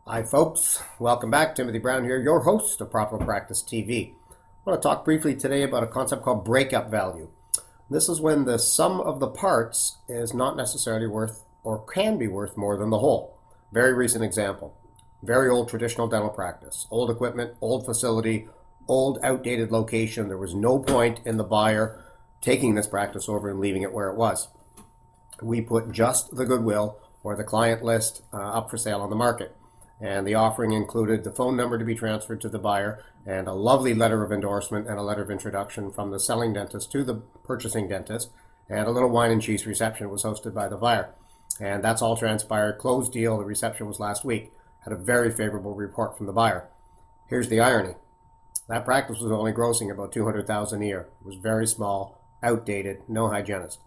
Hi folks, welcome back. Timothy Brown here, your host of Profitable Practice TV. I want to talk briefly today about a concept called breakup value. This is when the sum of the parts is not necessarily worth or can be worth more than the whole. Very recent example. Very old traditional dental practice. Old equipment, old facility, old outdated location. There was no point in the buyer taking this practice over and leaving it where it was. We put just the goodwill or the client list up for sale on the market. And the offering included the phone number to be transferred to the buyer and a lovely letter of endorsement and a letter of introduction from the selling dentist to the purchasing dentist, and a little wine and cheese reception was hosted by the buyer. And that's all transpired. Closed deal. The reception was last week. Had a very favorable report from the buyer. Here's the irony. That practice was only grossing about $200,000 a year. It was very small, outdated, no hygienist.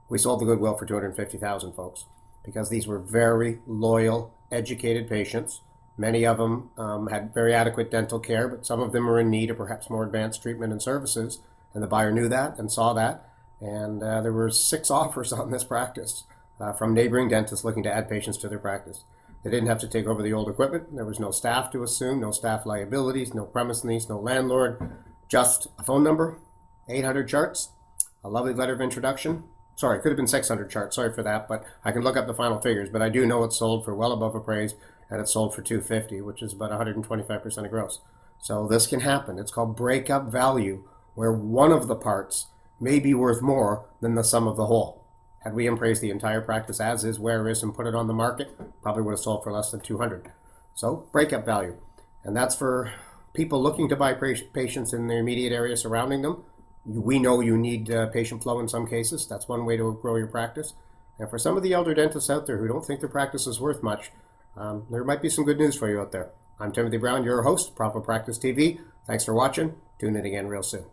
We sold the goodwill for $250,000, folks, because these were very loyal, educated patients. Many of them had very adequate dental care, but some of them were in need of perhaps more advanced treatment and services. And the buyer knew that and saw that. And there were 6 offers on this practice from neighboring dentists looking to add patients to their practice. They didn't have to take over the old equipment. There was no staff to assume, no staff liabilities, no premise lease, no landlord, just a phone number, 800 charts, a lovely letter of introduction. Sorry, it could have been 600 charts. Sorry for that, but I can look up the final figures. But I do know it's sold for well above appraised, and it's sold for $250,000, which is about 125% of gross. So this can happen. It's called breakup value, where one of the parts may be worth more than the sum of the whole. Had we appraised the entire practice as is, where is, and put it on the market, probably would have sold for less than $200,000. So breakup value, and that's for people looking to buy patients in the immediate area surrounding them. We know you need patient flow in some cases. That's one way to grow your practice. And for some of the elder dentists out there who don't think their practice is worth much, there might be some good news for you out there. I'm Timothy Brown, your host, Profitable Practice TV. Thanks for watching. Tune in again real soon.